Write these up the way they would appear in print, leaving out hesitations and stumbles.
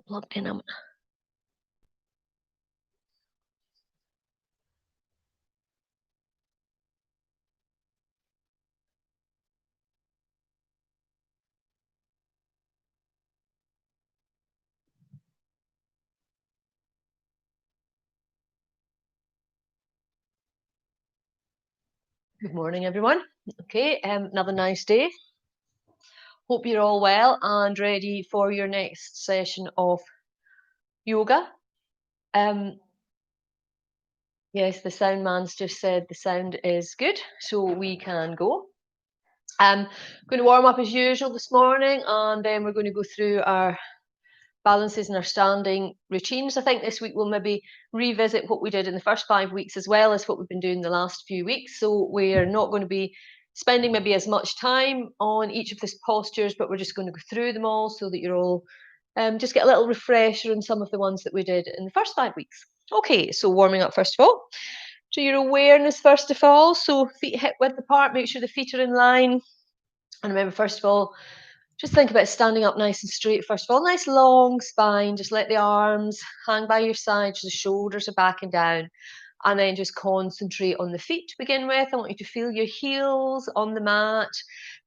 plugged in. Good morning, everyone. Okay, another nice day. Hope you're all well and ready for your next session of yoga. Yes, the sound man's just said the sound is good, so we can go. I'm going to warm up as usual this morning, and then we're going to go through our balances and our standing routines. I think this week we'll maybe revisit what we did in the first 5 weeks as well as what we've been doing the last few weeks. So we're not going to be spending maybe as much time on each of these postures, but we're just going to go through them all so that you're all just get a little refresher on some of the ones that we did in the first 5 weeks. Okay, so warming up first of all. So your awareness first of all. So feet hip width apart, make sure the feet are in line. And remember, first of all, just think about standing up nice and straight. First of all, nice long spine. Just let the arms hang by your sides. The shoulders are back and down. And then just concentrate on the feet to begin with. I want you to feel your heels on the mat.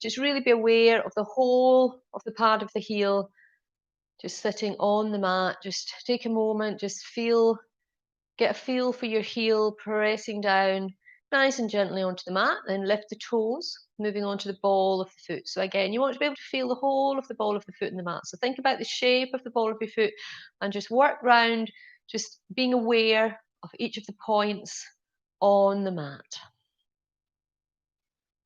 Just really be aware of the whole of the pad of the heel. Just sitting on the mat. Just take a moment. Just get a feel for your heel pressing down nice and gently onto the mat. Then lift the toes, moving on to the ball of the foot. So again, you want to be able to feel the whole of the ball of the foot in the mat. So think about the shape of the ball of your foot and just work round, just being aware of each of the points on the mat.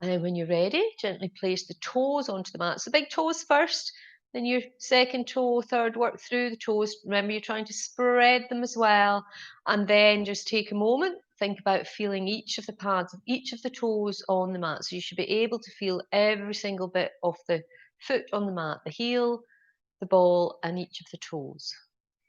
And then when you're ready, gently place the toes onto the mat. So big toes first, then your second toe, third, work through the toes. Remember, you're trying to spread them as well. And then just take a moment, think about feeling each of the pads of each of the toes on the mat. So you should be able to feel every single bit of the foot on the mat, the heel, the ball, and each of the toes.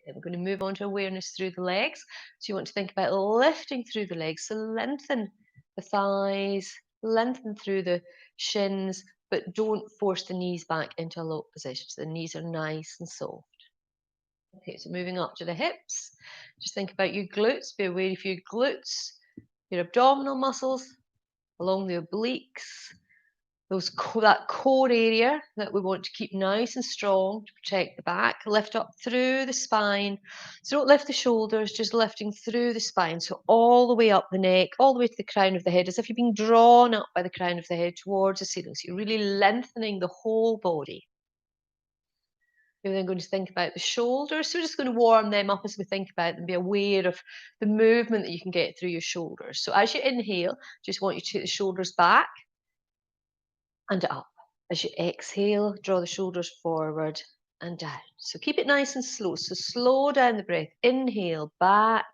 Okay, we're going to move on to awareness through the legs. So you want to think about lifting through the legs. So lengthen the thighs, lengthen through the shins, but don't force the knees back into a locked position. So the knees are nice and soft. Okay, so moving up to the hips, just think about your glutes. Be aware of your glutes, your abdominal muscles, along the obliques, that core area that we want to keep nice and strong to protect the back. Lift up through the spine. So don't lift the shoulders, just lifting through the spine. So all the way up the neck, all the way to the crown of the head, as if you're being drawn up by the crown of the head towards the ceiling. So you're really lengthening the whole body. You're then going to think about the shoulders. So we're just going to warm them up as we think about them. Be aware of the movement that you can get through your shoulders. So as you inhale, just want you to take the shoulders back and up. As you exhale, draw the shoulders forward and down. So keep it nice and slow. So slow down the breath. Inhale, back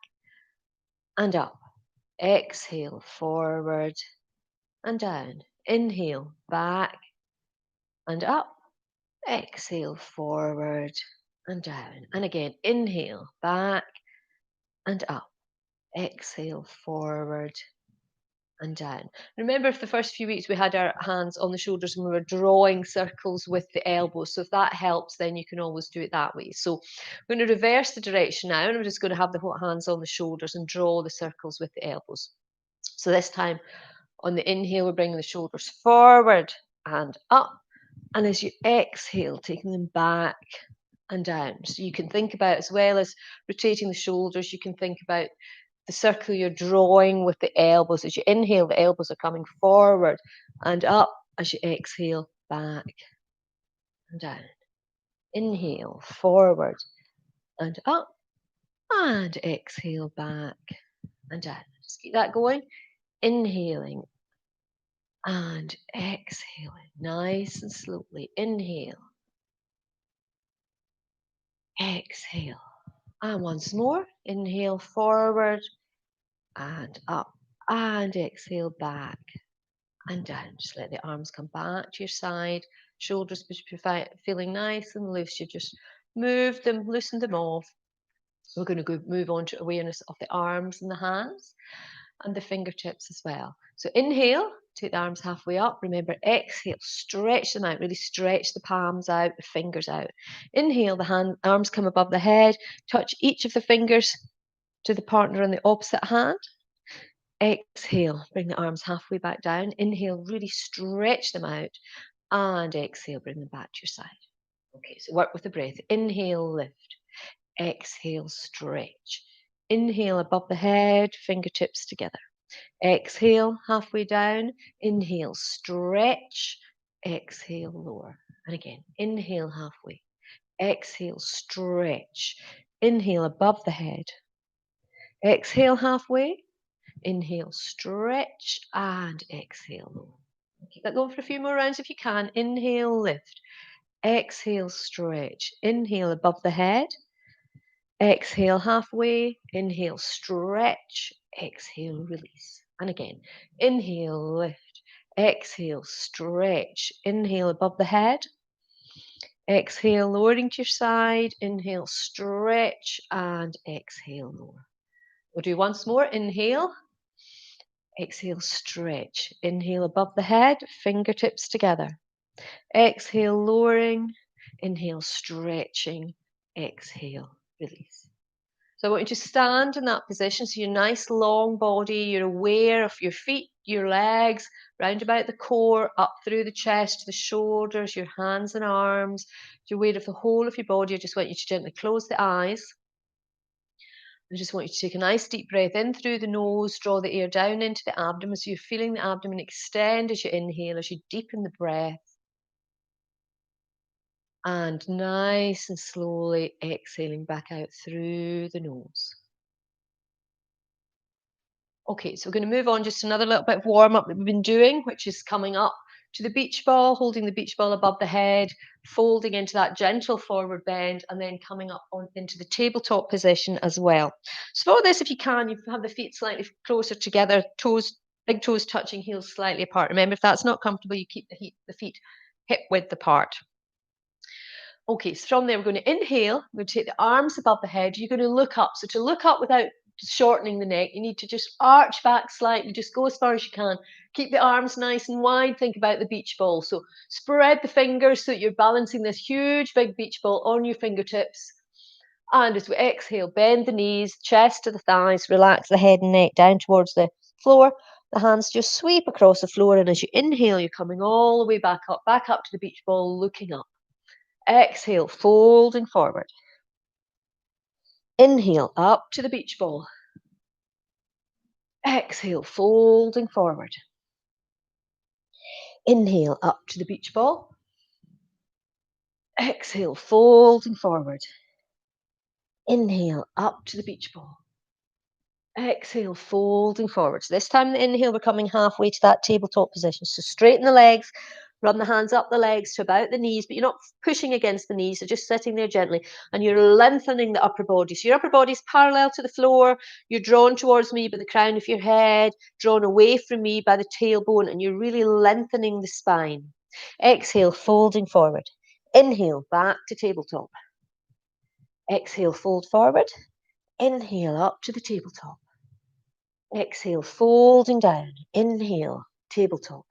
and up. Exhale, forward and down. Inhale, back and up. Exhale, forward and down. And again, inhale, back and up. Exhale, forward and down. Remember, for the first few weeks, we had our hands on the shoulders and we were drawing circles with the elbows. So if that helps, then you can always do it that way. So we're going to reverse the direction now, and we're just going to have the hands on the shoulders and draw the circles with the elbows. So this time on the inhale, we're bringing the shoulders forward and up. And as you exhale, taking them back and down. So you can think about, as well as rotating the shoulders, you can think about the circle you're drawing with the elbows. As you inhale, the elbows are coming forward and up. As you exhale, back and down. Inhale, forward and up. And exhale, back and down. Just keep that going. Inhaling and exhaling. Nice and slowly. Inhale. Exhale. And once more. Inhale, forward and up. And exhale, back and down. Just let the arms come back to your side. Shoulders feeling nice and loose. You just move them, loosen them off. We're going to move on to awareness of the arms and the hands and the fingertips as well. So inhale, Take the arms halfway up. Remember, exhale, stretch them out. Really stretch the palms out, the fingers out. Inhale, the arms come above the head. Touch each of the fingers to the partner on the opposite hand. Exhale, bring the arms halfway back down. Inhale, really stretch them out. And exhale, bring them back to your side. Okay, so work with the breath. Inhale, lift. Exhale, stretch. Inhale above the head, fingertips together. Exhale, halfway down. Inhale, stretch. Exhale, lower. And again, inhale halfway. Exhale, stretch. Inhale above the head. Exhale halfway. Inhale, stretch. And exhale, lower. Keep that going for a few more rounds if you can. Inhale, lift. Exhale, stretch. Inhale above the head. Exhale halfway. Inhale, stretch. Exhale, release. And again, inhale, lift. Exhale, stretch. Inhale above the head. Exhale, lowering to your side. Inhale, stretch. And exhale, lower. We'll do once more. Inhale. Exhale, stretch. Inhale above the head. Fingertips together. Exhale, lowering. Inhale, stretching. Exhale, release. So I want you to stand in that position. So your nice long body, you're aware of your feet, your legs, round about the core, up through the chest, the shoulders, your hands and arms. You're aware of the whole of your body. I just want you to gently close the eyes. I just want you to take a nice deep breath in through the nose, draw the air down into the abdomen. So you're feeling the abdomen extend as you inhale, as you deepen the breath. And nice and slowly exhaling back out through the nose. Okay, so we're going to move on just another little bit of warm up that we've been doing, which is coming up to the beach ball, holding the beach ball above the head, folding into that gentle forward bend, and then coming up into the tabletop position as well. So for this, if you can, you have the feet slightly closer together, toes, big toes touching, heels slightly apart. Remember, if that's not comfortable, you keep the feet hip width apart. Okay, so from there, we're going to inhale. We're going to take the arms above the head. You're going to look up. So to look up without shortening the neck, you need to just arch back slightly. Just go as far as you can. Keep the arms nice and wide. Think about the beach ball. So spread the fingers so that you're balancing this huge, big beach ball on your fingertips. And as we exhale, bend the knees, chest to the thighs, relax the head and neck down towards the floor. The hands just sweep across the floor. And as you inhale, you're coming all the way back up to the beach ball, looking up. Exhale, folding forward. Inhale, up to the beach ball. Exhale, folding forward. Inhale, up to the beach ball. Exhale, folding forward. Inhale, up to the beach ball. Exhale, folding forward. So this time the inhale, we're coming halfway to that tabletop position. So straighten the legs, run the hands up the legs to about the knees, but you're not pushing against the knees, so just sitting there gently, and you're lengthening the upper body. So your upper body is parallel to the floor, you're drawn towards me by the crown of your head, drawn away from me by the tailbone, and you're really lengthening the spine. Exhale, folding forward. Inhale, back to tabletop. Exhale, fold forward. Inhale, up to the tabletop. Exhale, folding down. Inhale, tabletop.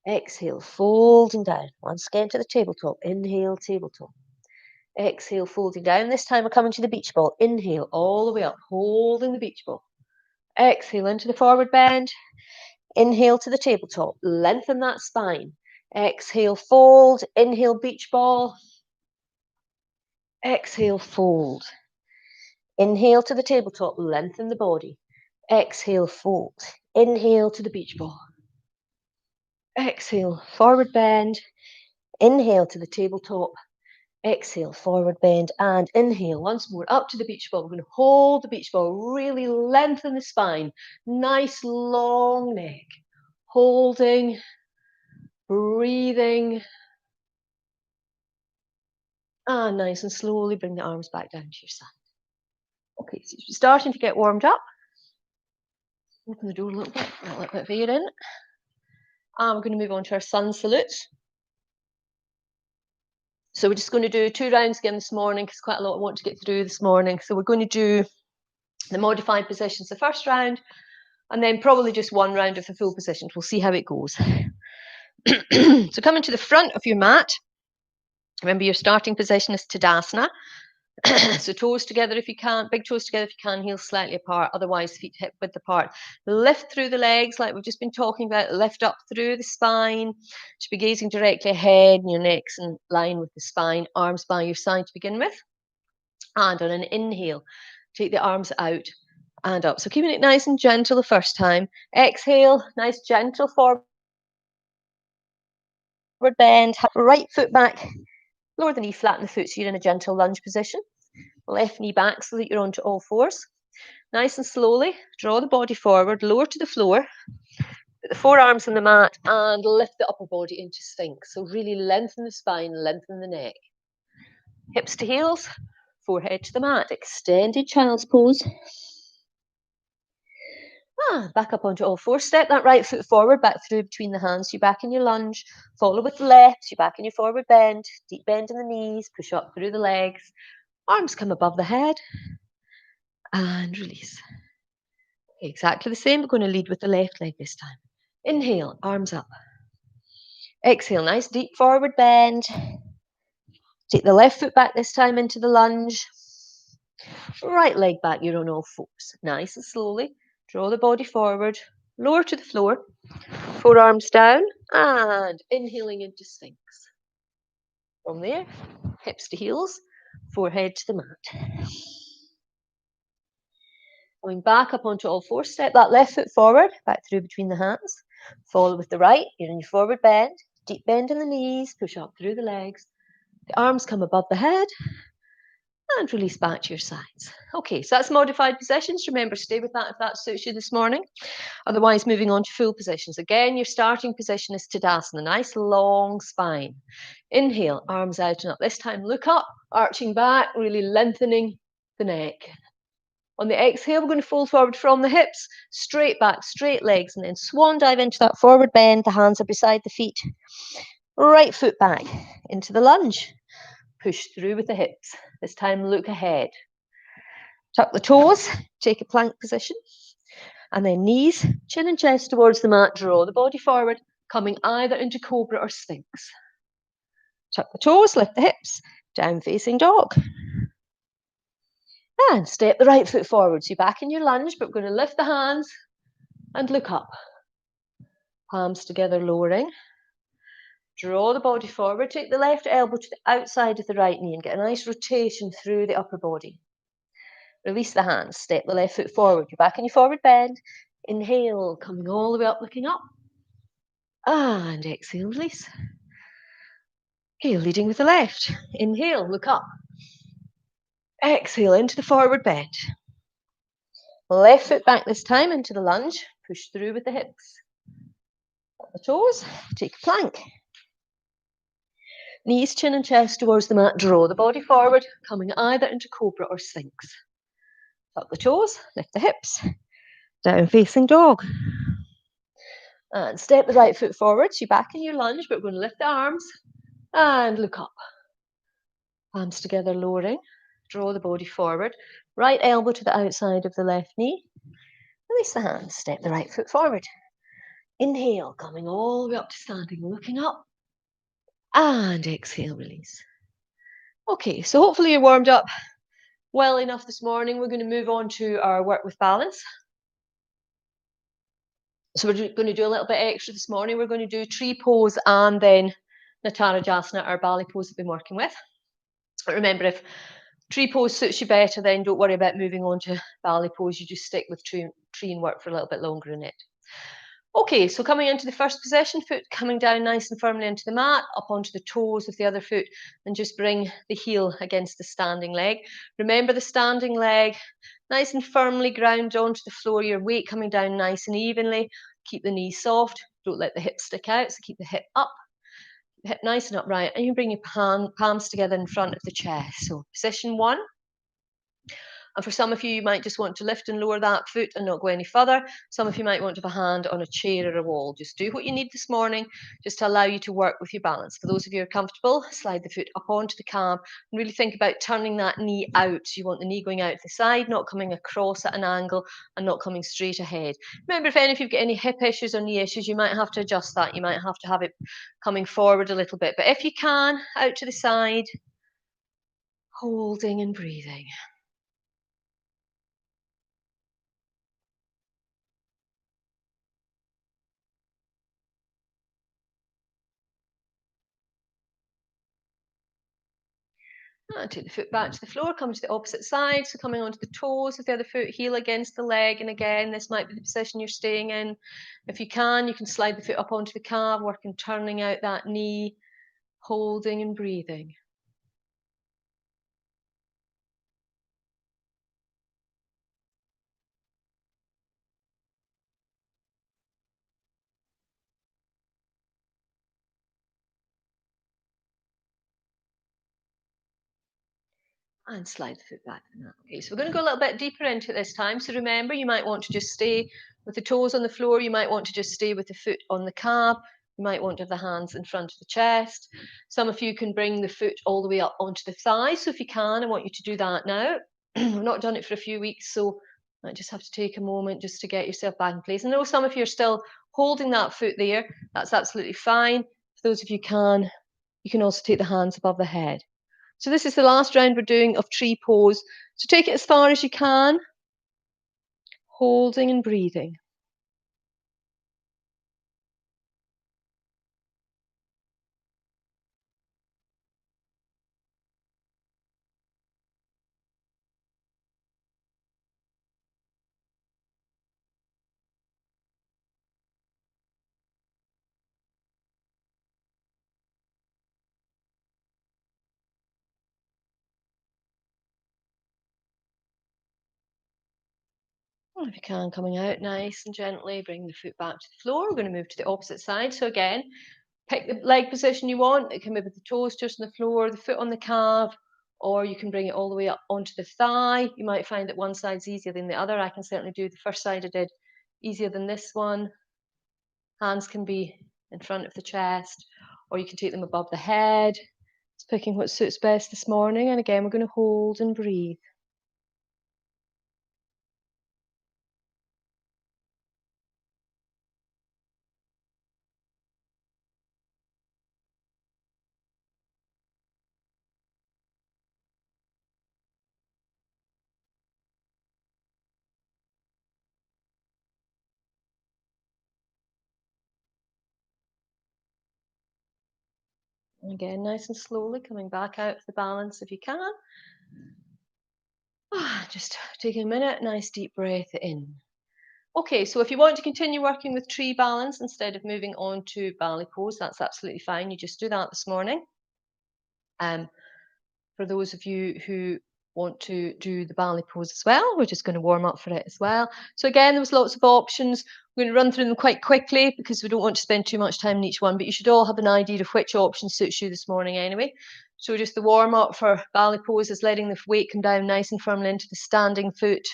Exhale, folding down. Once again to the tabletop. Inhale, tabletop. Exhale, folding down. This time we're coming to the beach ball. Inhale, all the way up, holding the beach ball. Exhale into the forward bend. Inhale to the tabletop. Lengthen that spine. Exhale, fold. Inhale, beach ball. Exhale, fold. Inhale to the tabletop. Lengthen the body. Exhale, fold. Inhale to the beach ball. Exhale, forward bend. Inhale to the tabletop. Exhale, forward bend, and inhale once more up to the beach ball. We're going to hold the beach ball, really lengthen the spine. Nice long neck. Holding, breathing. And nice and slowly bring the arms back down to your side. Okay, so you're starting to get warmed up. Open the door a little bit of air in. And we're going to move on to our sun salutes. So we're just going to do 2 rounds again this morning because quite a lot I want to get through this morning. So we're going to do the modified positions the first round, and then probably just one round of the full positions. We'll see how it goes. So coming to the front of your mat. Remember, your starting position is Tadasana. So toes together if you can, big toes together if you can, heels slightly apart, otherwise feet hip width apart. Lift through the legs like we've just been talking about, lift up through the spine. You should be gazing directly ahead and your neck's in line with the spine, arms by your side to begin with. And on an inhale, take the arms out and up. So keeping it nice and gentle the first time. Exhale, nice gentle forward bend, right foot back, lower the knee, flatten the foot so you're in a gentle lunge position. Left knee back so that you're onto all fours. Nice and slowly, draw the body forward, lower to the floor, put the forearms on the mat and lift the upper body into Sphinx. So really lengthen the spine, lengthen the neck. Hips to heels, forehead to the mat, extended child's pose. Back up onto all fours. Step that right foot forward, back through between the hands. You're back in your lunge. Follow with the left. You're back in your forward bend. Deep bend in the knees. Push up through the legs. Arms come above the head. And release. Exactly the same. We're going to lead with the left leg this time. Inhale, arms up. Exhale, nice deep forward bend. Take the left foot back this time into the lunge. Right leg back, you're on all fours. Nice and slowly. Draw the body forward. Lower to the floor. Forearms down. And inhaling into Sphinx. From there, hips to heels. Forehead to the mat. Going back up onto all fours, step that left foot forward, back through between the hands. Follow with the right, you're in your forward bend. Deep bend in the knees, push up through the legs. The arms come above the head. And release back to your sides. Okay, so that's modified positions. Remember, stay with that if that suits you this morning. Otherwise, moving on to full positions. Again, your starting position is Tadasana, nice long spine. Inhale, arms out and up. This time, look up, arching back, really lengthening the neck. On the exhale, we're going to fold forward from the hips, straight back, straight legs, and then swan dive into that forward bend. The hands are beside the feet. Right foot back into the lunge. Push through with the hips. This time, look ahead. Tuck the toes, take a plank position. And then knees, chin and chest towards the mat. Draw the body forward, coming either into Cobra or Sphinx. Tuck the toes, lift the hips. Down facing dog. And step the right foot forward. So you're back in your lunge, but we're going to lift the hands and look up. Palms together, lowering. Draw the body forward. Take the left elbow to the outside of the right knee and get a nice rotation through the upper body. Release the hands. Step the left foot forward. You're back in your forward bend. Inhale, coming all the way up, looking up. And exhale, release. Okay, leading with the left. Inhale, look up. Exhale into the forward bend. Left foot back this time into the lunge. Push through with the hips. Up the toes. Take a plank. Knees, chin and chest towards the mat. Draw the body forward, coming either into Cobra or Sphinx. Tuck the toes, lift the hips. Down facing dog. And step the right foot forward. So you're back in your lunge, but we're going to lift the arms and look up. Palms together, lowering. Draw the body forward. Right elbow to the outside of the left knee. Release the hands. Step the right foot forward. Inhale, coming all the way up to standing, looking up. And exhale, release. Okay, so hopefully you're warmed up well enough this morning. We're going to move on to our work with balance. So we're going to do a little bit extra this morning. We're going to do tree pose and then Natarajasana, our ballet pose we've been working with. But remember, if tree pose suits you better, then don't worry about moving on to ballet pose. You just stick with tree and work for a little bit longer in it. Okay, so coming into the first position, foot coming down nice and firmly into the mat, up onto the toes of the other foot, and just bring the heel against the standing leg. Remember the standing leg, nice and firmly ground onto the floor, your weight coming down nice and evenly. Keep the knees soft, don't let the hips stick out, so keep the hip up, the hip nice and upright, and you bring your palms together in front of the chest. So position one, And for some of you, you might just want to lift and lower that foot and not go any further. Some of you might want to have a hand on a chair or a wall. Just do what you need this morning, just to allow you to work with your balance. For those of you who are comfortable, slide the foot up onto the calf and really think about turning that knee out. So you want the knee going out to the side, not coming across at an angle and not coming straight ahead. Remember, if any of you've got any hip issues or knee issues, you might have to adjust that. You might have to have it coming forward a little bit. But if you can, out to the side, holding and breathing. And take the foot back to the floor, come to the opposite side. So coming onto the toes with the other foot, heel against the leg. And again, this might be the position you're staying in. If you can slide the foot up onto the calf, working turning out that knee, holding and breathing. And slide the foot back. Okay, so we're going to go a little bit deeper into it this time. So remember, you might want to just stay with the toes on the floor. You might want to just stay with the foot on the calf. You might want to have the hands in front of the chest. Some of you can bring the foot all the way up onto the thigh. So if you can, I want you to do that now. We've not done it for a few weeks, so I just have to take a moment just to get yourself back in place. I know some of you are still holding that foot there. That's absolutely fine. For those of you you can also take the hands above the head. So this is the last round we're doing of tree pose. So take it as far as you can, holding and breathing. And if you can, coming out nice and gently, bring the foot back to the floor. We're going to move to the opposite side. So again, pick the leg position you want. It can be with the toes just on the floor, the foot on the calf, or you can bring it all the way up onto the thigh. You might find that one side's easier than the other. I can certainly do the first side I did easier than this one. Hands can be in front of the chest, or you can take them above the head. It's picking what suits best this morning. And again, we're going to hold and breathe. And again, nice and slowly coming back out of the balance if you can. Just take a minute, nice deep breath in. Okay, so if you want to continue working with tree balance instead of moving on to ballet pose, that's absolutely fine. You just do that this morning. For those of you who want to do the ballet pose as well, we're just going to warm up for it as well. So again, there was lots of options. We're going to run through them quite quickly because we don't want to spend too much time in each one, but you should all have an idea of which option suits you this morning anyway. So just the warm up for ballet pose is letting the weight come down nice and firmly into the standing foot,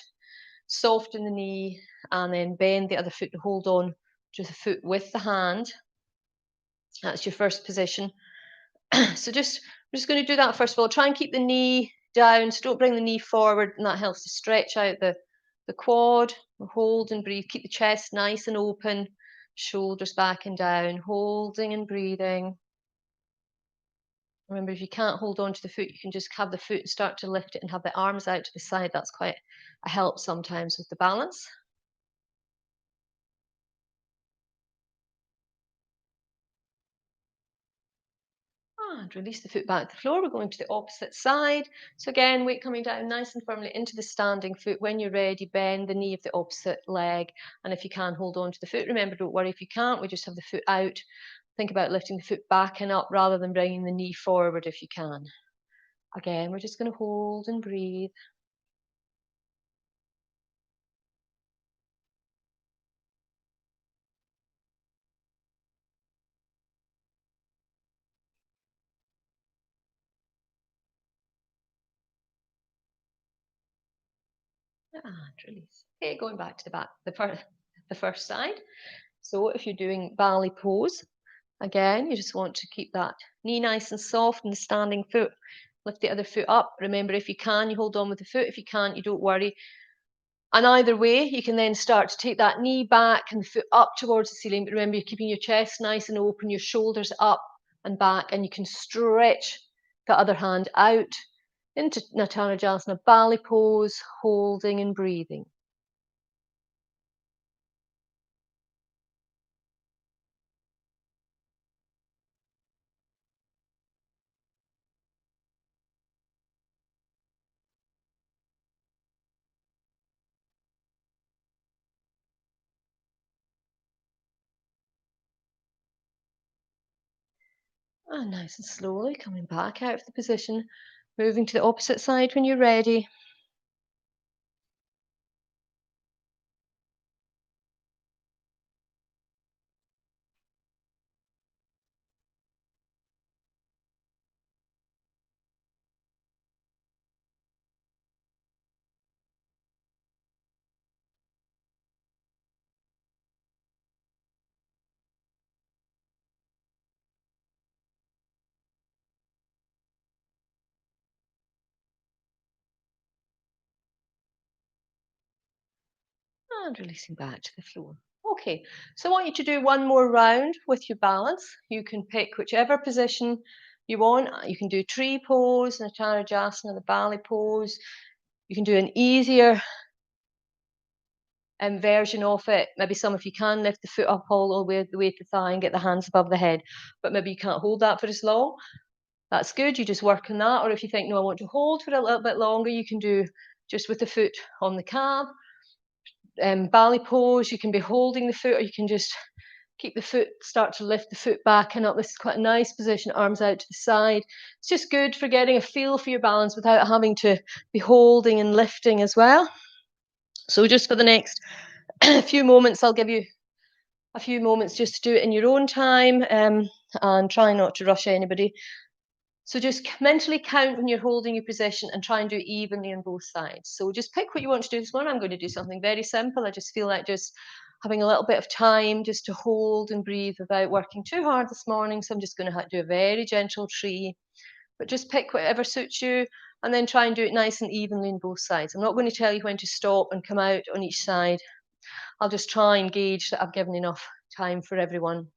soften the knee, and then bend the other foot to hold on to the foot with the hand. That's your first position. So we're just going to do that first of all. Try and keep the knee down, so don't bring the knee forward, and that helps to stretch out the quad. Hold and breathe. Keep the chest nice and open, shoulders back and down, holding and breathing. Remember, if you can't hold on to the foot, you can just have the foot and start to lift it and have the arms out to the side. That's quite a help sometimes with the balance. And release the foot back to the floor. We're going to the opposite side. So again, weight coming down nice and firmly into the standing foot. When you're ready, bend the knee of the opposite leg. And if you can, hold on to the foot. Remember, don't worry if you can't. We just have the foot out. Think about lifting the foot back and up rather than bringing the knee forward if you can. Again, we're just going to hold and breathe. And release. Okay, going back to the back, the first side. So if you're doing ballet pose, again, you just want to keep that knee nice and soft and the standing foot. Lift the other foot up. Remember, if you can, you hold on with the foot. If you can't, you don't worry. And either way, you can then start to take that knee back and the foot up towards the ceiling. But remember, you're keeping your chest nice and open, your shoulders up and back, and you can stretch the other hand out into Natarajasana, ballet pose, holding and breathing. And nice and slowly coming back out of the position, moving to the opposite side when you're ready. And releasing back to the floor. Okay, so I want you to do one more round with your balance. You can pick whichever position you want. You can do tree pose, Natarajasana, the ballet pose. You can do an easier version of it. Maybe some if you can lift the foot up all the way to the thigh and get the hands above the head, but maybe you can't hold that for as long. That's good. You just work on that. Or if you think, no, I want to hold for a little bit longer, you can do just with the foot on the calf. Ballet pose, you can be holding the foot, or you can just keep the foot, start to lift the foot back and up. This is quite a nice position, arms out to the side. It's just good for getting a feel for your balance without having to be holding and lifting as well. So just for the next few moments, I'll give you a few moments just to do it in your own time, and try not to rush anybody. So just mentally count when you're holding your position and try and do it evenly on both sides. So just pick what you want to do this morning. I'm going to do something very simple. I just feel like just having a little bit of time just to hold and breathe without working too hard this morning. So I'm just going to do a very gentle tree, but just pick whatever suits you and then try and do it nice and evenly on both sides. I'm not going to tell you when to stop and come out on each side. I'll just try and gauge that I've given enough time for everyone.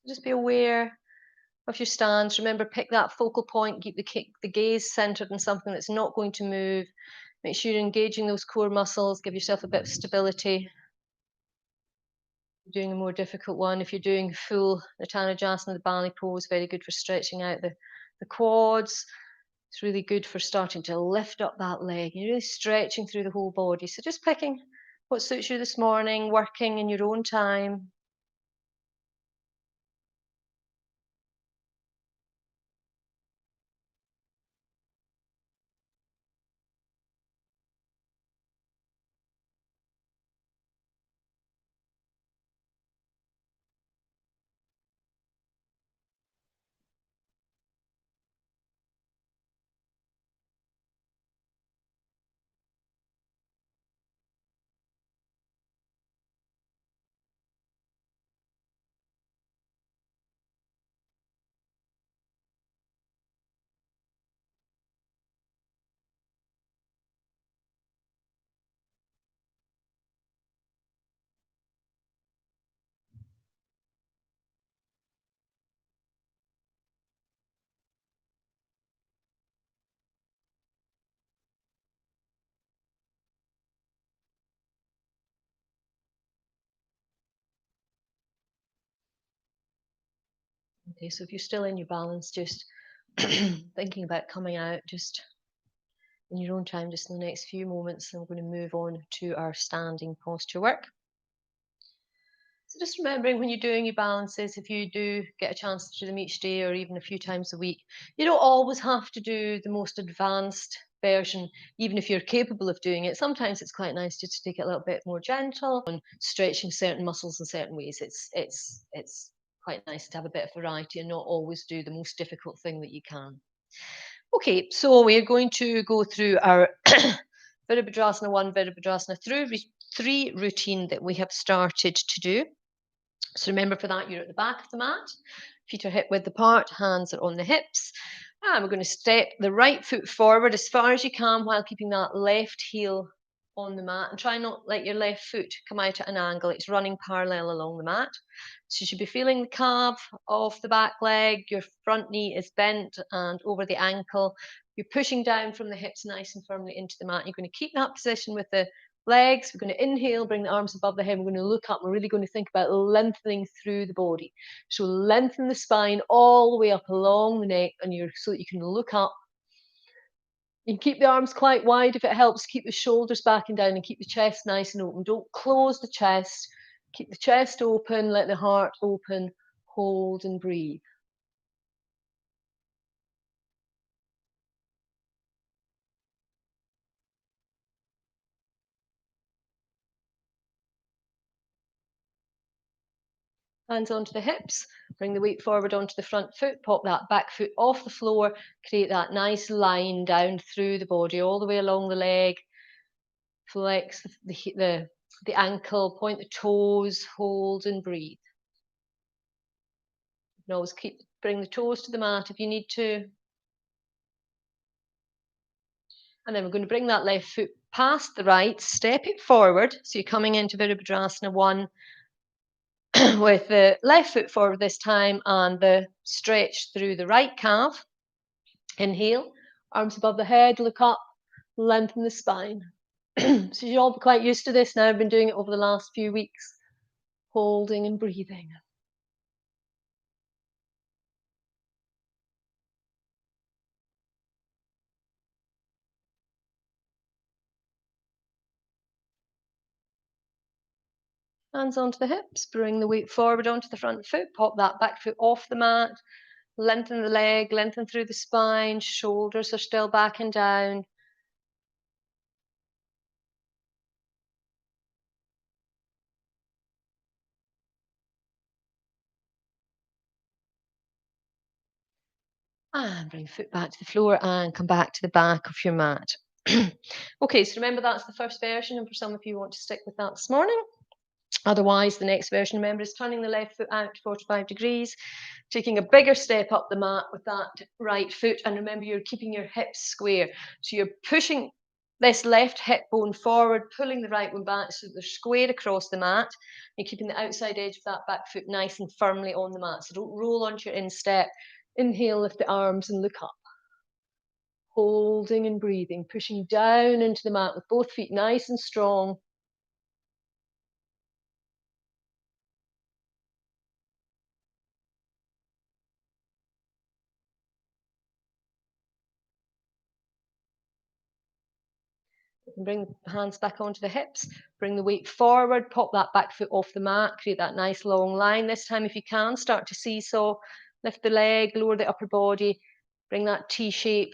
Just be aware of your stance. Remember, pick that focal point, keep the gaze centered on something that's not going to move. Make sure you're engaging those core muscles, give yourself a bit of stability. Doing a more difficult one, if you're doing full Uttanajasana, the ballet pose, very good for stretching out the quads. It's really good for starting to lift up that leg. You're really stretching through the whole body. So just picking what suits you this morning, working in your own time. Okay, so if you're still in your balance, just thinking about coming out, just in your own time, just in the next few moments, and we're going to move on to our standing posture work. So just remembering when you're doing your balances, if you do get a chance to do them each day or even a few times a week, you don't always have to do the most advanced version, even if you're capable of doing it. Sometimes it's quite nice just to take it a little bit more gentle and stretching certain muscles in certain ways. It's quite nice to have a bit of variety and not always do the most difficult thing that you can. Okay, so we're going to go through our Virabhadrasana 1, Virabhadrasana 3 routine that we have started to do. So remember, for that, you're at the back of the mat, feet are hip width apart, hands are on the hips. And we're going to step the right foot forward as far as you can while keeping that left heel on the mat, and try not let your left foot come out at an angle. It's running parallel along the mat. So you should be feeling the calf of the back leg, your front knee is bent and over the ankle. You're pushing down from the hips nice and firmly into the mat. You're going to keep that position with the legs. We're going to inhale, bring the arms above the head. We're going to look up. We're really going to think about lengthening through the body. So lengthen the spine all the way up along the neck, and so that you can look up. You can keep the arms quite wide if it helps. Keep the shoulders back and down, and keep the chest nice and open. Don't close the chest. Keep the chest open. Let the heart open. Hold and breathe. Hands onto the hips, bring the weight forward onto the front foot, pop that back foot off the floor, create that nice line down through the body, all the way along the leg. Flex the ankle, point the toes, hold and breathe. You can always bring the toes to the mat if you need to. And then we're going to bring that left foot past the right, step it forward. So you're coming into Virabhadrasana 1 with the left foot forward this time, and the stretch through the right calf. Inhale, arms above the head, look up, lengthen the spine. So you'll all be quite used to this now. I've been doing it over the last few weeks, holding and breathing. Hands onto the hips, bring the weight forward onto the front foot, pop that back foot off the mat, lengthen the leg, lengthen through the spine, shoulders are still back and down. And bring foot back to the floor and come back to the back of your mat. Okay, so remember, that's the first version, and for some of you want to stick with that this morning. Otherwise, the next version, remember, is turning the left foot out to 45 degrees, taking a bigger step up the mat with that right foot. And remember, you're keeping your hips square. So you're pushing this left hip bone forward, pulling the right one back so they're square across the mat. You're keeping the outside edge of that back foot nice and firmly on the mat. So don't roll onto your instep. Inhale, lift the arms and look up. Holding and breathing, pushing down into the mat with both feet nice and strong. Bring the hands back onto the hips, bring the weight forward, pop that back foot off the mat, create that nice long line. This time, if you can, start to seesaw, lift the leg, lower the upper body, bring that T shape,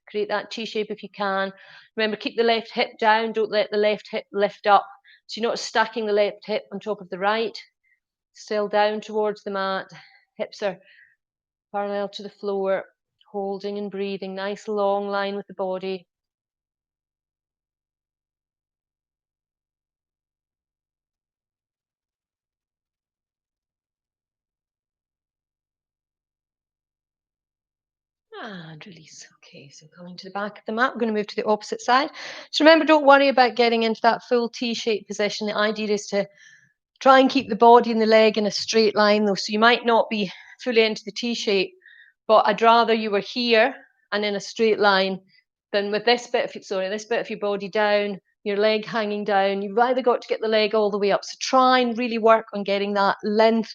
create that T shape if you can. Remember, keep the left hip down, don't let the left hip lift up. So you're not stacking the left hip on top of the right, still down towards the mat, hips are parallel to the floor, holding and breathing, nice long line with the body. And release. Okay, so coming to the back of the mat, we're going to move to the opposite side. So remember, don't worry about getting into that full T-shaped position. The idea is to try and keep the body and the leg in a straight line, though. So you might not be fully into the T-shape, but I'd rather you were here and in a straight line than with this bit of your body down, your leg hanging down. You've either got to get the leg all the way up. So try and really work on getting that length,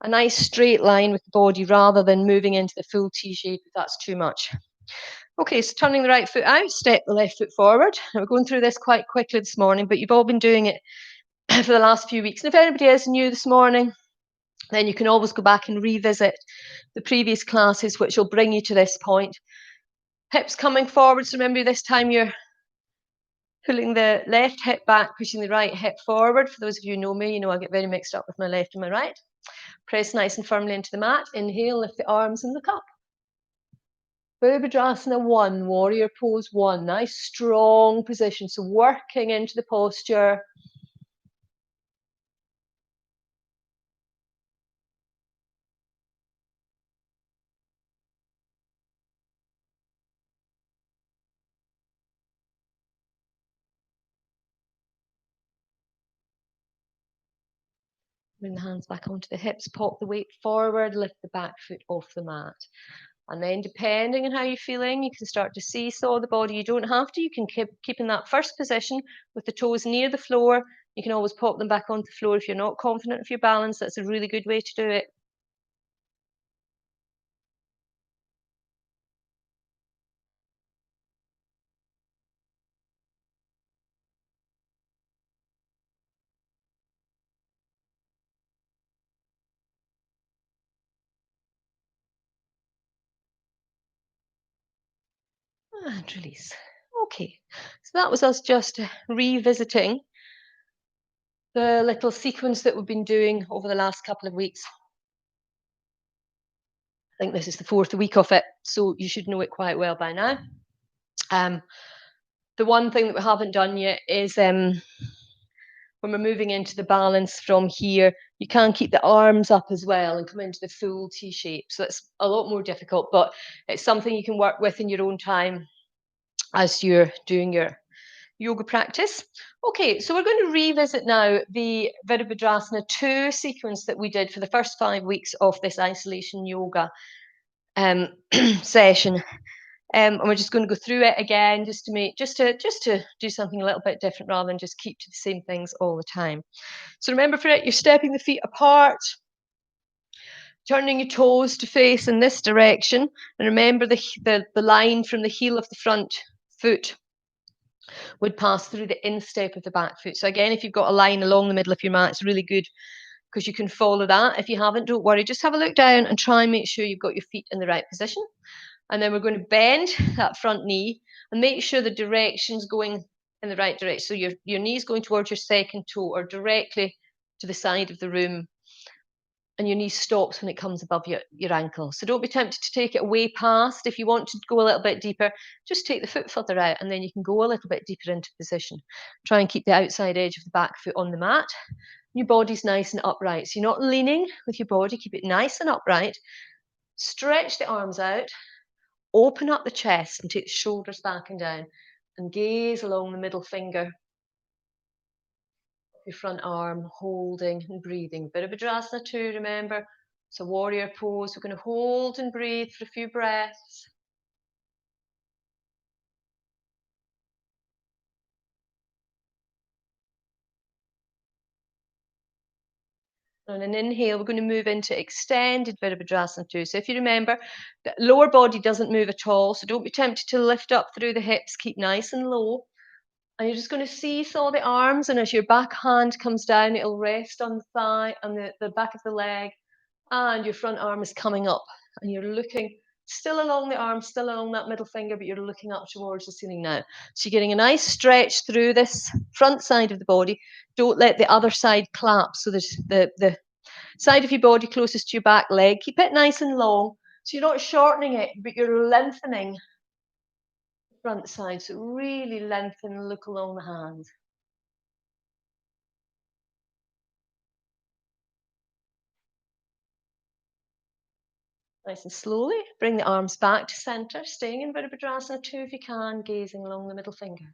a nice straight line with the body, rather than moving into the full T shape if that's too much. Okay, so turning the right foot out, step the left foot forward. Now, we're going through this quite quickly this morning, but you've all been doing it for the last few weeks. And if anybody is new this morning, then you can always go back and revisit the previous classes, which will bring you to this point. Hips coming forward. So remember, this time you're pulling the left hip back, pushing the right hip forward. For those of you who know me, you know I get very mixed up with my left and my right. Press nice and firmly into the mat. Inhale, lift the arms and look up. Virabhadrasana 1, warrior pose 1. Nice strong position. So working into the posture. Bring the hands back onto the hips, pop the weight forward, lift the back foot off the mat. And then depending on how you're feeling, you can start to seesaw the body. You don't have to, you can keep in that first position with the toes near the floor. You can always pop them back onto the floor if you're not confident of your balance. That's a really good way to do it. And release. Okay, so that was us just revisiting the little sequence that we've been doing over the last couple of weeks. I think this is the 4th week of it, so you should know it quite well by now. The one thing that we haven't done yet is when we're moving into the balance from here, you can keep the arms up as well and come into the full T shape. So it's a lot more difficult, but it's something you can work with in your own time as you're doing your yoga practice. Okay, so we're going to revisit now the Virabhadrasana 2 sequence that we did for the first 5 weeks of this isolation yoga session. And we're just going to go through it again just to do something a little bit different rather than just keep to the same things all the time. So remember, for it, you're stepping the feet apart, turning your toes to face in this direction, and remember the line from the heel of the front foot would pass through the instep of the back foot. So again, if you've got a line along the middle of your mat, it's really good because you can follow that. If you haven't, don't worry, just have a look down and try and make sure you've got your feet in the right position. And then we're going to bend that front knee and make sure the direction's going in the right direction. So your knee's going towards your second toe or directly to the side of the room. And your knee stops when it comes above your ankle. So don't be tempted to take it way past. If you want to go a little bit deeper, just take the foot further out and then you can go a little bit deeper into position. Try and keep the outside edge of the back foot on the mat. Your body's nice and upright. So you're not leaning with your body, keep it nice and upright. Stretch the arms out. Open up the chest and take the shoulders back and down and gaze along the middle finger. Your front arm, holding and breathing. Virabhadrasana 2, remember. It's a warrior pose. We're going to hold and breathe for a few breaths. On an inhale, we're going to move into extended Virabhadrasana 2. So if you remember, the lower body doesn't move at all. So don't be tempted to lift up through the hips. Keep nice and low. And you're just going to seesaw the arms, and as your back hand comes down, it'll rest on the thigh and the back of the leg, and your front arm is coming up, and you're looking still along the arm, still along that middle finger, but you're looking up towards the ceiling now. So you're getting a nice stretch through this front side of the body. Don't let the other side collapse. So there's the side of your body closest to your back leg. Keep it nice and long. So you're not shortening it, but you're lengthening front side, so really lengthen and look along the hands. Nice and slowly, bring the arms back to center, staying in Virabhadrasana 2 if you can, gazing along the middle finger.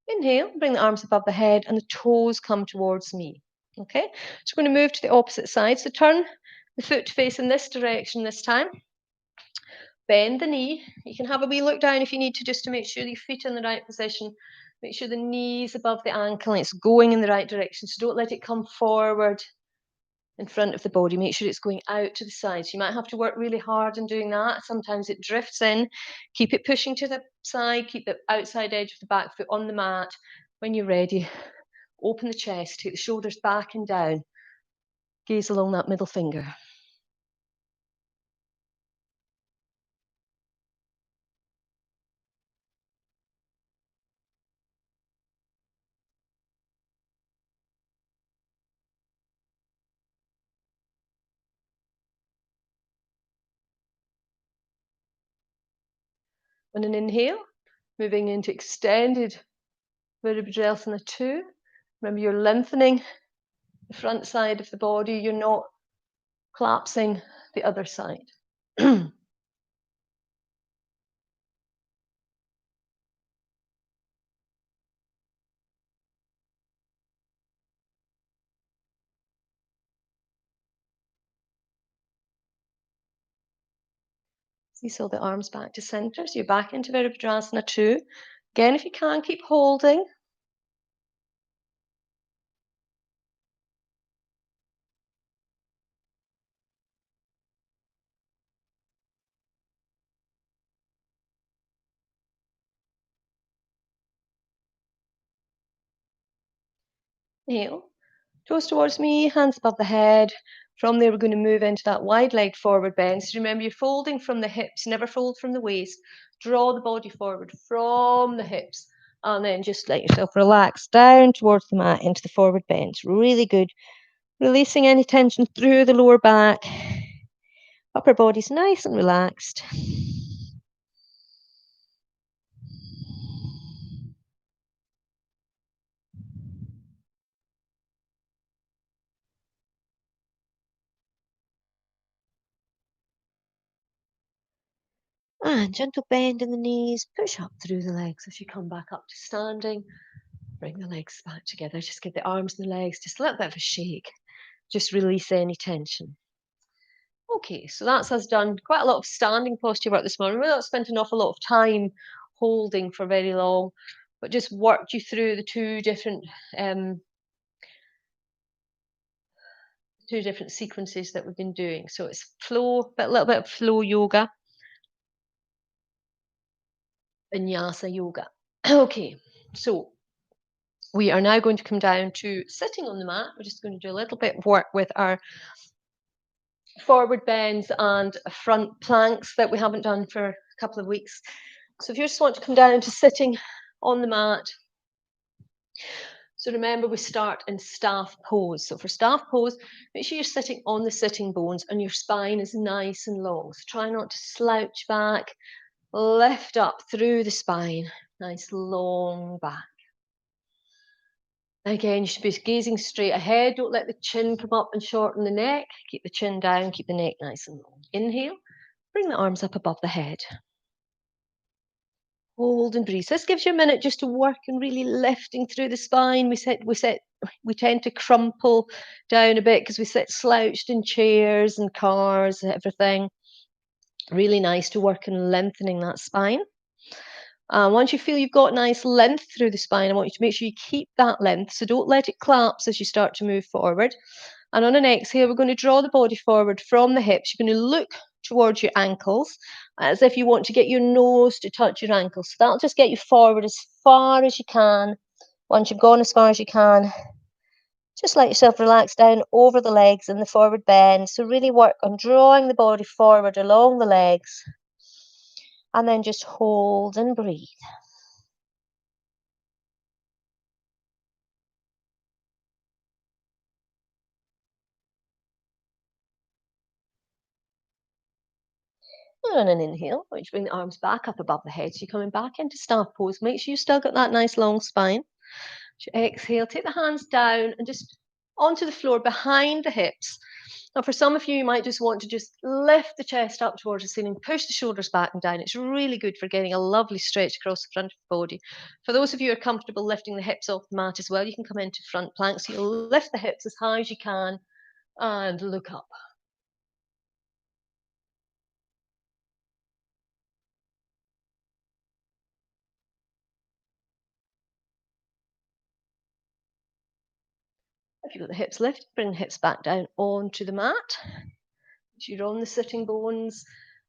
Inhale, bring the arms above the head and the toes come towards me. Okay, so we're going to move to the opposite side. So turn the foot to face in this direction this time. Bend the knee. You can have a wee look down if you need to, just to make sure your feet are in the right position. Make sure the knee's above the ankle and it's going in the right direction. So don't let it come forward in front of the body. Make sure it's going out to the sides. You might have to work really hard in doing that. Sometimes it drifts in. Keep it pushing to the side. Keep the outside edge of the back foot on the mat. When you're ready, open the chest. Take the shoulders back and down. Gaze along that middle finger. On an inhale, moving into extended Virabhadrasana 2. Remember, you're lengthening the front side of the body. You're not collapsing the other side. So the arms back to center. So you're back into Virabhadrasana 2. Again, if you can, keep holding. Inhale. Toes towards me, hands above the head. From there, we're going to move into that wide-legged forward bend. So remember, you're folding from the hips, never fold from the waist. Draw the body forward from the hips, and then just let yourself relax down towards the mat into the forward bend. Really good. Releasing any tension through the lower back. Upper body's nice and relaxed. And gentle bend in the knees, push up through the legs as you come back up to standing. Bring the legs back together. Just give the arms and the legs just a little bit of a shake. Just release any tension. Okay, so that's us done quite a lot of standing posture work this morning. We've not spent an awful lot of time holding for very long, but just worked you through the um, two different sequences that we've been doing. So it's flow, but a little bit of flow yoga, vinyasa yoga. Okay, so we are now going to come down to sitting on the mat. We're just going to do a little bit of work with our forward bends and front planks that we haven't done for a couple of weeks. So if you just want to come down to sitting on the mat, so remember we start in staff pose. So for staff pose, make sure you're sitting on the sitting bones and your spine is nice and long. So try not to slouch back, lift up through the spine, nice long back. Again, you should be gazing straight ahead. Don't let the chin come up and shorten the neck. Keep the chin down, keep the neck nice and long. Inhale, bring the arms up above the head. Hold and breathe. So this gives you a minute just to work and really lifting through the spine. We tend to crumple down a bit because we sit slouched in chairs and cars and everything. Really nice to work on lengthening that spine. Once you feel you've got nice length through the spine, I want you to make sure you keep that length. So don't let it collapse as you start to move forward. And on an exhale, we're going to draw the body forward from the hips. You're going to look towards your ankles as if you want to get your nose to touch your ankles. So that'll just get you forward as far as you can. Once you've gone as far as you can, just let yourself relax down over the legs in the forward bend. So really work on drawing the body forward along the legs. And then just hold and breathe. And an inhale, which bring the arms back up above the head. So you're coming back into staff pose. Make sure you still got that nice long spine. So exhale, take the hands down and just onto the floor behind the hips. Now, for some of you, you might just want to just lift the chest up towards the ceiling, push the shoulders back and down. It's really good for getting a lovely stretch across the front of the body. For those of you who are comfortable lifting the hips off the mat as well, you can come into front plank. So you'll lift the hips as high as you can and look up. If you've got the hips lifted, bring the hips back down onto the mat. So you're on the sitting bones,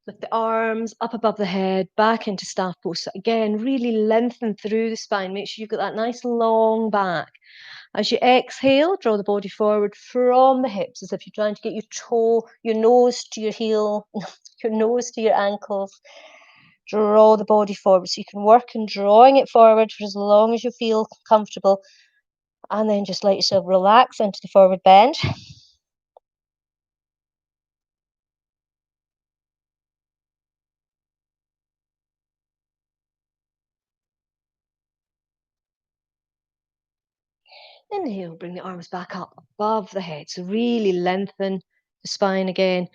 lift the arms up above the head, back into staff pose. So again, really lengthen through the spine. Make sure you've got that nice long back. As you exhale, draw the body forward from the hips as if you're trying to get your nose to your heel, your nose to your ankles. Draw the body forward so you can work on drawing it forward for as long as you feel comfortable. And then just let yourself relax into the forward bend. Inhale, bring the arms back up above the head. So really lengthen the spine again.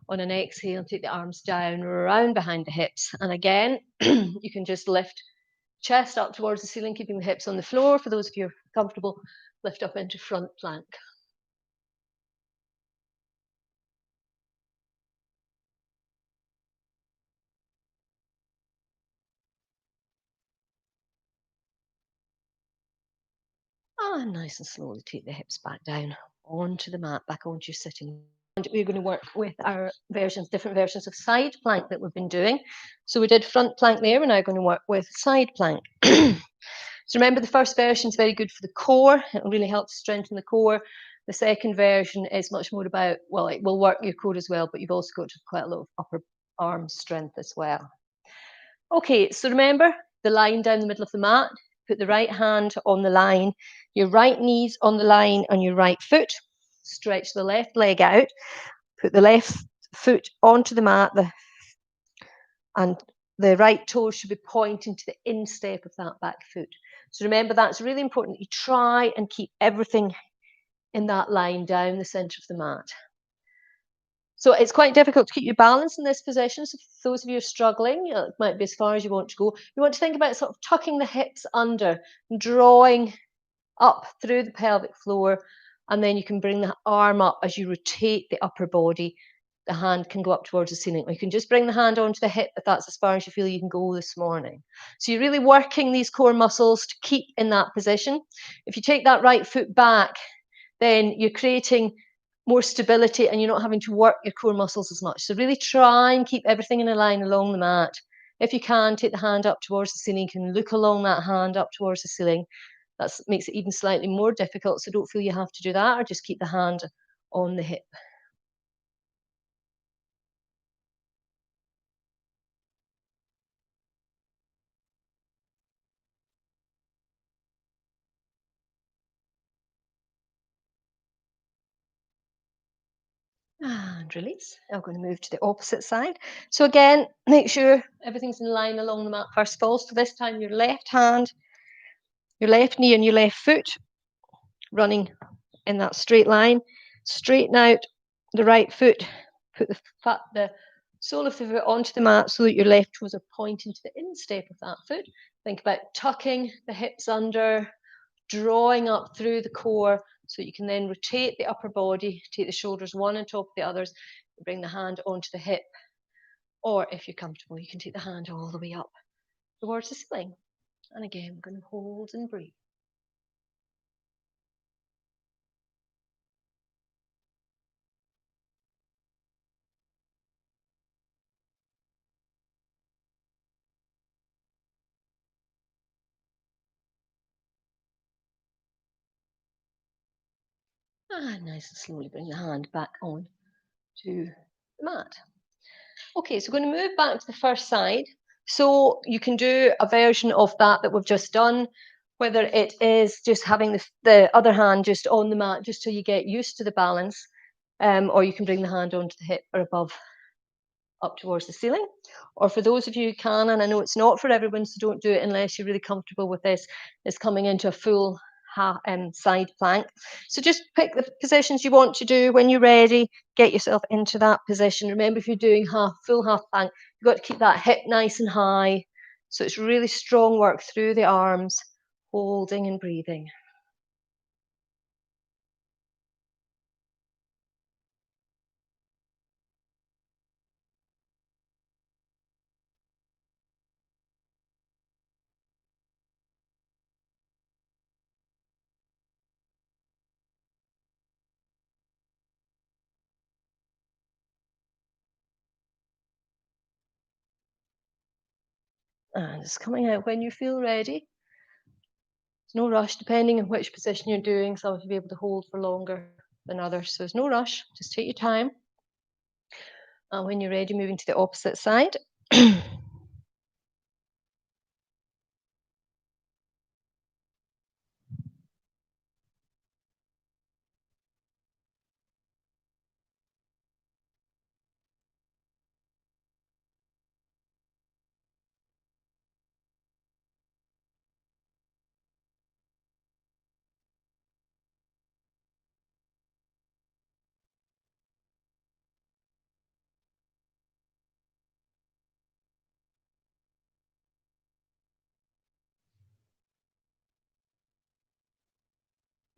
On an exhale, take the arms down, round behind the hips. And again, you can just lift chest up towards the ceiling, keeping the hips on the floor. For those of you who are comfortable, lift up into front plank. And nice and slowly take the hips back down onto the mat, back onto your sitting. And we're going to work with our versions, different versions of side plank that we've been doing. So we did front plank there. We're now going to work with side plank. So remember, the first version is very good for the core. It will really help to strengthen the core. The second version is much more about, well, it will work your core as well, but you've also got quite a lot of upper arm strength as well. Okay, so remember the line down the middle of the mat. Put the right hand on the line, your right knees on the line on your right foot. Stretch the left leg out. Put the left foot onto the mat, and the right toe should be pointing to the instep of that back foot. So remember, that's really important that you try and keep everything in that line down the center of the mat. So it's quite difficult to keep your balance in this position. So for those of you who are struggling, it might be as far as you want to go. You want to think about sort of tucking the hips under, drawing up through the pelvic floor, and then you can bring the arm up as you rotate the upper body. The hand can go up towards the ceiling, or you can just bring the hand onto the hip if that's as far as you feel you can go this morning. So you're really working these core muscles to keep in that position. If you take that right foot back, then you're creating more stability and you're not having to work your core muscles as much. So really try and keep everything in a line along the mat. If you can, take the hand up towards the ceiling. You can look along that hand up towards the ceiling. That makes it even slightly more difficult, so don't feel you have to do that, or just keep the hand on the hip. And release. I'm going to move to the opposite side. So again, make sure everything's in line along the mat first of all. So this time your left hand, your left knee and your left foot running in that straight line. Straighten out the right foot. Put the sole of the foot onto the mat so that your left toes are pointing to the instep of that foot. Think about tucking the hips under, drawing up through the core so you can then rotate the upper body, take the shoulders one on top of the others, bring the hand onto the hip. Or if you're comfortable, you can take the hand all the way up towards the ceiling. And again, we're going to hold and breathe. And nice and slowly bring the hand back on to the mat. Okay, so we're going to move back to the first side. So you can do a version of that we've just done, whether it is just having the other hand just on the mat, just till you get used to the balance, or you can bring the hand onto the hip or above, up towards the ceiling. Or for those of you who can, and I know it's not for everyone, so don't do it unless you're really comfortable with this, is coming into a full side plank. So just pick the positions you want to do. When you're ready, get yourself into that position. Remember, if you're doing full half plank, you've got to keep that hip nice and high. So it's really strong work through the arms, holding and breathing. And it's coming out when you feel ready. There's no rush, depending on which position you're doing. Some of you will be able to hold for longer than others. So there's no rush, just take your time. And when you're ready, moving to the opposite side.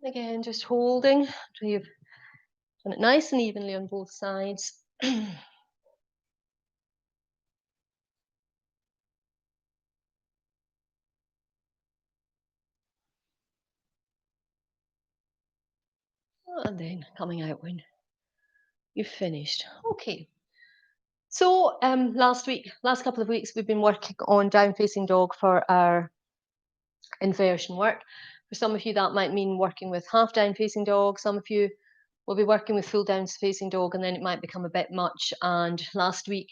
Again, just holding until you've done it nice and evenly on both sides. And then coming out when you've finished. Okay. So last couple of weeks, we've been working on down facing dog for our inversion work. For some of you, that might mean working with half down facing dog. Some of you will be working with full down facing dog, and then it might become a bit much. And last week,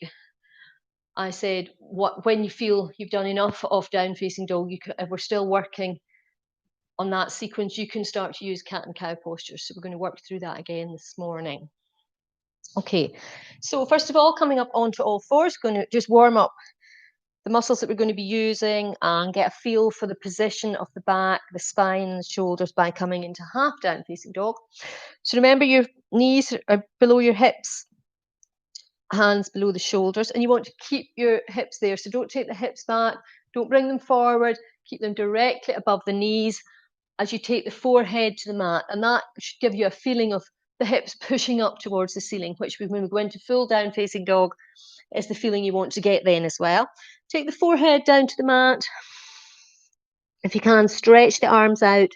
I said, when you feel you've done enough of down facing dog, if we're still working on that sequence, you can start to use cat and cow postures. So we're going to work through that again this morning. Okay, so first of all, coming up onto all fours, going to just warm up the muscles that we're going to be using and get a feel for the position of the back, the spine, the shoulders by coming into half down facing dog. So remember your knees are below your hips, hands below the shoulders, and you want to keep your hips there. So don't take the hips back, don't bring them forward, keep them directly above the knees as you take the forehead to the mat, and that should give you a feeling of the hips pushing up towards the ceiling, which when we go into full down facing dog is the feeling you want to get then as well. Take the forehead down to the mat. If you can, stretch the arms out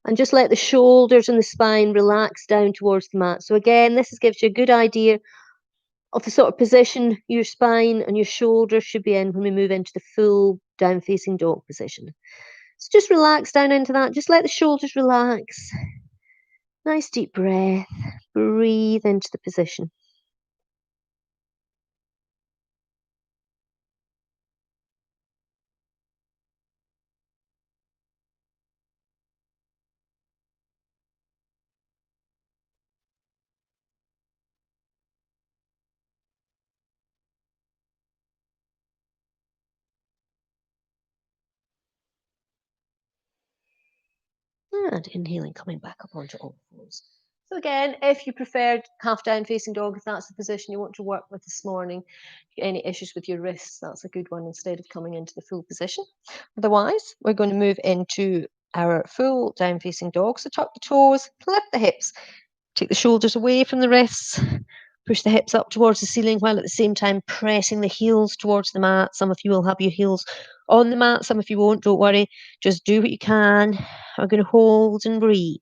and just let the shoulders and the spine relax down towards the mat. So again, this gives you a good idea of the sort of position your spine and your shoulders should be in when we move into the full down facing dog position. So just relax down into that. Just let the shoulders relax. Nice deep breath. Breathe into the position. And inhaling, coming back up onto all fours. So again, if you preferred half down facing dog, if that's the position you want to work with this morning, any issues with your wrists, that's a good one instead of coming into the full position. Otherwise, we're going to move into our full down facing dog. So tuck the toes, lift the hips, take the shoulders away from the wrists, push the hips up towards the ceiling while at the same time pressing the heels towards the mat. Some of you will have your heels on the mat, some of you won't, don't worry. Just do what you can. We're going to hold and breathe.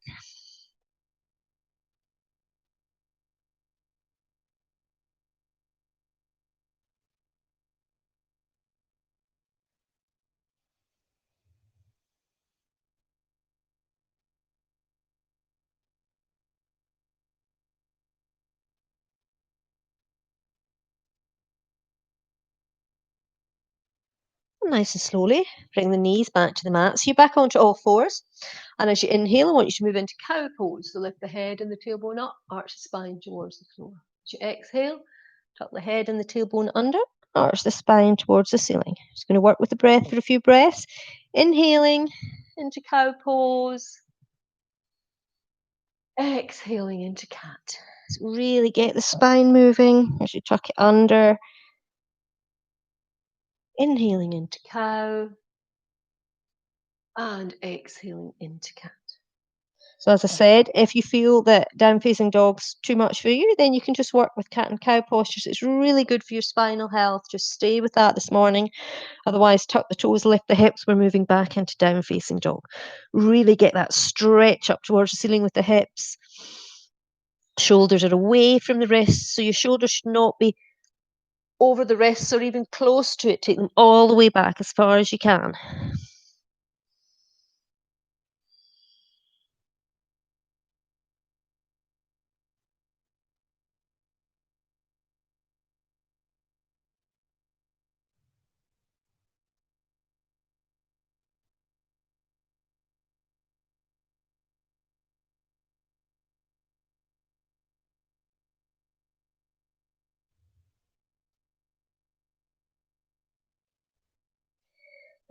Nice and slowly, bring the knees back to the mat. So you're back onto all fours. And as you inhale, I want you to move into cow pose. So lift the head and the tailbone up, arch the spine towards the floor. As you exhale, tuck the head and the tailbone under, arch the spine towards the ceiling. Just going to work with the breath for a few breaths. Inhaling into cow pose. Exhaling into cat. So really get the spine moving as you tuck it under. Inhaling into cow. And exhaling into cat. So as I said, if you feel that down facing dog's too much for you, then you can just work with cat and cow postures. It's really good for your spinal health. Just stay with that this morning. Otherwise, tuck the toes, lift the hips. We're moving back into down facing dog. Really get that stretch up towards the ceiling with the hips. Shoulders are away from the wrists, so your shoulders should not be over the wrists or even close to it. Take them all the way back as far as you can.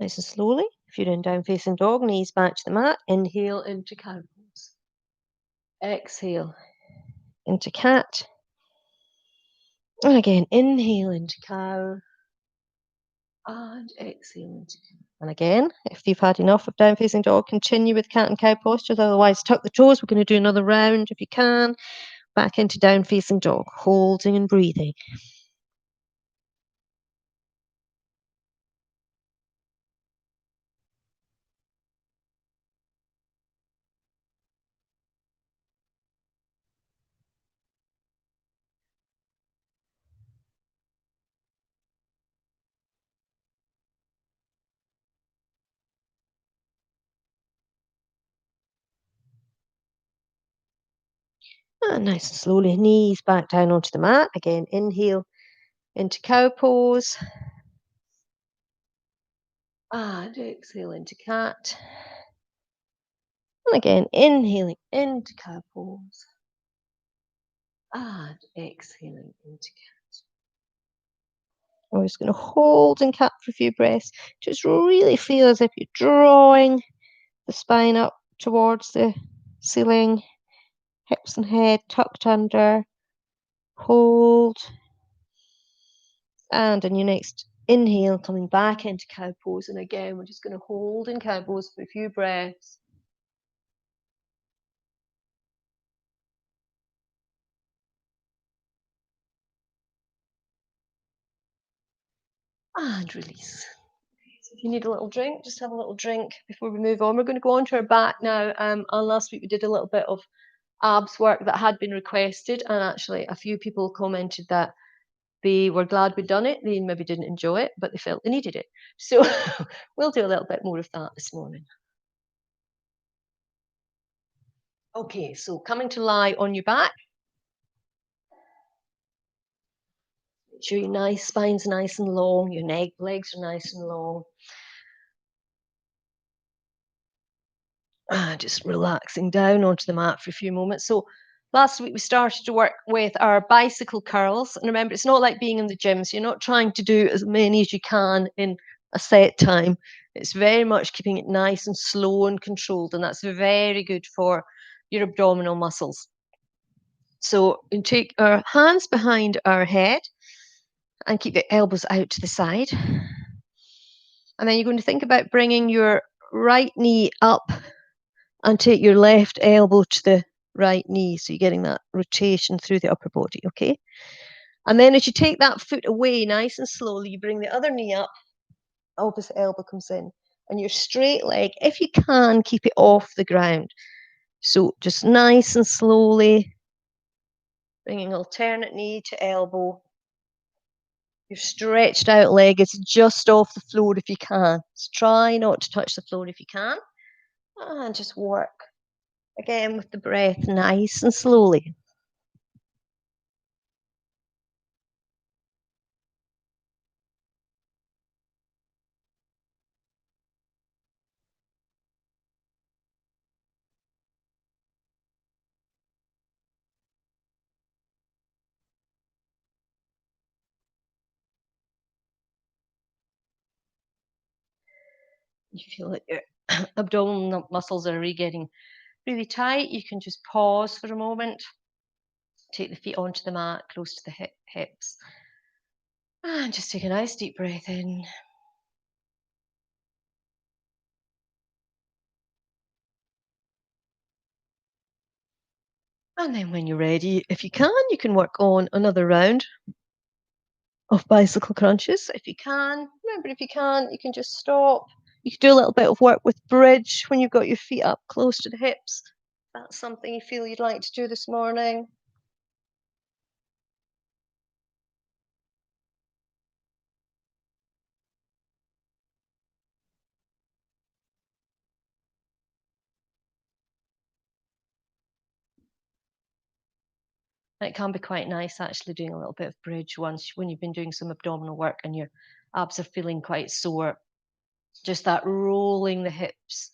Nice and slowly. If you're in down facing dog, knees back to the mat. Inhale into cow pose. Exhale into cat. And again, inhale into cow. And exhale into cat. And again, if you've had enough of down facing dog, continue with cat and cow postures. Otherwise, tuck the toes. We're going to do another round if you can. Back into down facing dog, holding and breathing. And nice and slowly, knees back down onto the mat. Again, inhale into cow pose. And exhale into cat. And again, inhaling into cow pose. And exhaling into cat. We're just going to hold in cat for a few breaths. Just really feel as if you're drawing the spine up towards the ceiling, hips and head tucked under. Hold. And on your next inhale, coming back into cow pose. And again, we're just going to hold in cow pose for a few breaths. And release. So if you need a little drink, just have a little drink before we move on. We're going to go on to our back now. And last week we did a little bit of abs work that had been requested, and actually a few people commented that they were glad we'd done it. They maybe didn't enjoy it, but they felt they needed it. So we'll do a little bit more of that this morning. Okay, so coming to lie on your back. Make sure your nice spine's nice and long, your legs are nice and long. Just relaxing down onto the mat for a few moments. So last week we started to work with our bicycle curls. And remember, it's not like being in the gym, so you're not trying to do as many as you can in a set time. It's very much keeping it nice and slow and controlled, and that's very good for your abdominal muscles. So you take our hands behind our head and keep the elbows out to the side. And then you're going to think about bringing your right knee up and take your left elbow to the right knee. So you're getting that rotation through the upper body, okay? And then as you take that foot away nice and slowly, you bring the other knee up, opposite elbow comes in, and your straight leg, if you can, keep it off the ground. So just nice and slowly, bringing alternate knee to elbow. Your stretched out leg is just off the floor if you can. So try not to touch the floor if you can. And just work again with the breath nice and slowly. You feel like your abdominal muscles are getting really tight, you can just pause for a moment, take the feet onto the mat, close to the hips, and just take a nice deep breath in. And then when you're ready, if you can work on another round of bicycle crunches. If you can, remember, if you can't, you can just stop. You can do a little bit of work with bridge when you've got your feet up close to the hips. That's something you feel you'd like to do this morning. It can be quite nice actually doing a little bit of bridge once when you've been doing some abdominal work and your abs are feeling quite sore. Just that rolling the hips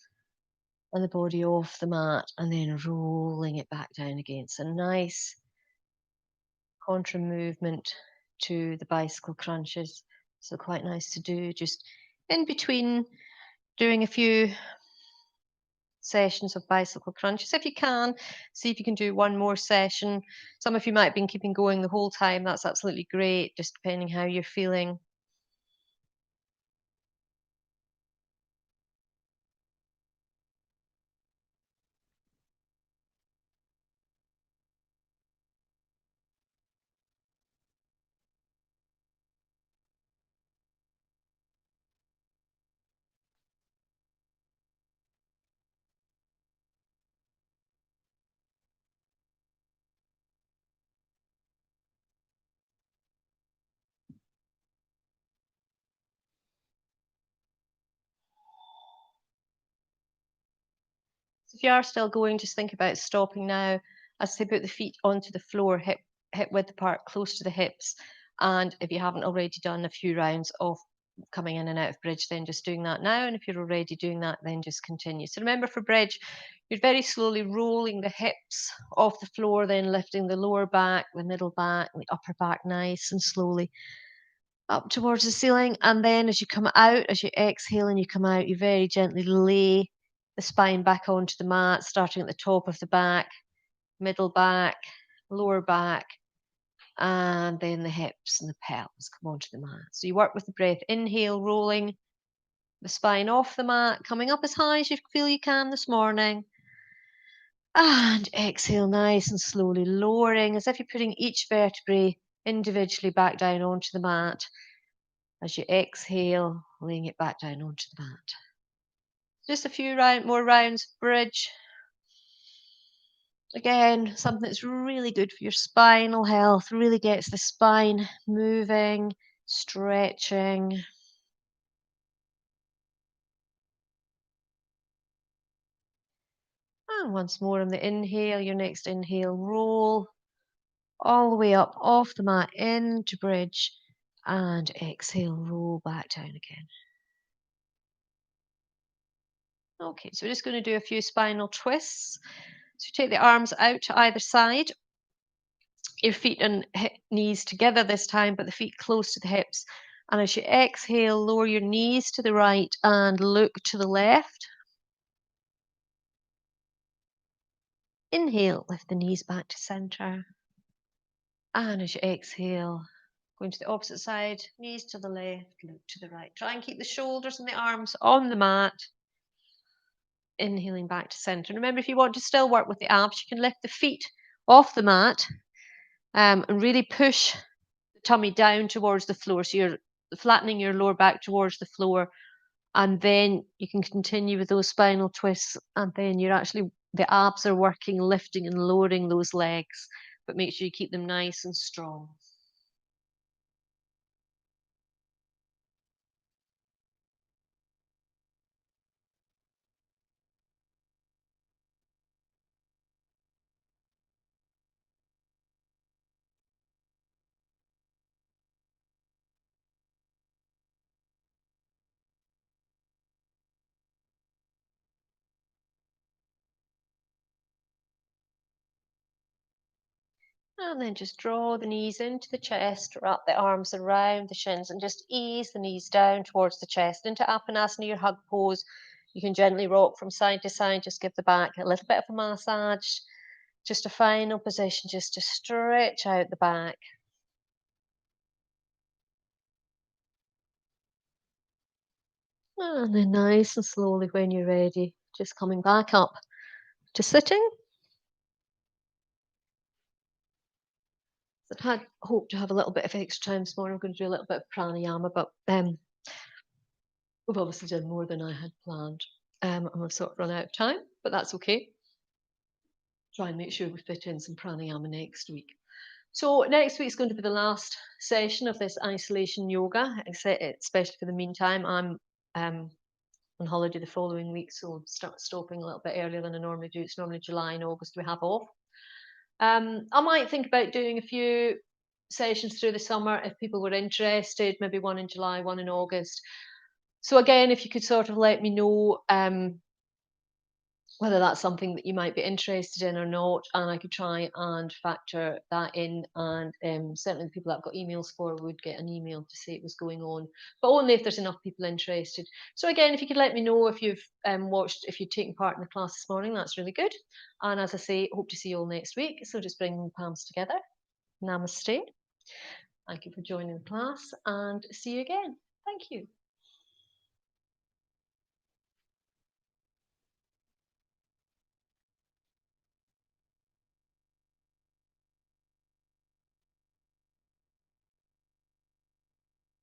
and the body off the mat and then rolling it back down again. It's a nice contra movement to the bicycle crunches. So quite nice to do just in between doing a few sessions of bicycle crunches. If you can, see if you can do one more session. Some of you might have been keeping going the whole time. That's absolutely great, just depending how you're feeling. If you are still going, just think about stopping now. As they put the feet onto the floor, hip width apart, close to the hips. And if you haven't already done a few rounds of coming in and out of bridge, then just doing that now. And if you're already doing that, then just continue. So remember, for bridge, you're very slowly rolling the hips off the floor, then lifting the lower back, the middle back, the upper back nice and slowly up towards the ceiling. And then as you come out, as you exhale and you come out, you very gently lay the spine back onto the mat, starting at the top of the back, middle back, lower back, and then the hips and the pelvis come onto the mat. So you work with the breath. Inhale, rolling the spine off the mat, coming up as high as you feel you can this morning. And exhale, nice and slowly lowering, as if you're putting each vertebrae individually back down onto the mat. As you exhale, laying it back down onto the mat. Just a few more rounds of bridge. Again, something that's really good for your spinal health, really gets the spine moving, stretching. And once more on the inhale, your next inhale, roll all the way up off the mat into bridge, and exhale, roll back down again. Okay, so we're just going to do a few spinal twists. So take the arms out to either side, your feet and knees together this time, but the feet close to the hips. And as you exhale, lower your knees to the right and look to the left. Inhale, lift the knees back to center. And as you exhale, going to the opposite side, knees to the left, look to the right. Try and keep the shoulders and the arms on the mat. Inhaling back to center. And remember, if you want to still work with the abs, you can lift the feet off the mat and really push the tummy down towards the floor. So you're flattening your lower back towards the floor. And then you can continue with those spinal twists. And then the abs are working, lifting and lowering those legs. But make sure you keep them nice and strong. And then just draw the knees into the chest, wrap the arms around the shins, and just ease the knees down towards the chest into Apanasana, your hug pose. You can gently rock from side to side, just give the back a little bit of a massage. Just a final position, just to stretch out the back. And then nice and slowly, when you're ready, just coming back up to sitting. I'd had hoped to have a little bit of extra time this morning. I'm going to do a little bit of pranayama, but we've obviously done more than I had planned. And we've sort of run out of time, but that's okay. Try and make sure we fit in some pranayama next week. So next week's going to be the last session of this isolation yoga, especially for the meantime. I'm on holiday the following week, so I'll start stopping a little bit earlier than I normally do. It's normally July and August we have off. I might think about doing a few sessions through the summer if people were interested, maybe one in July, one in August. So again, if you could sort of let me know whether that's something that you might be interested in or not, and I could try and factor that in. And certainly the people I've got emails for would get an email to say it was going on, but only if there's enough people interested. So again, if you could let me know if you've if you've taken part in the class this morning, that's really good. And as I say, hope to see you all next week. So just bring the palms together. Namaste. Thank you for joining the class, and see you again. Thank you.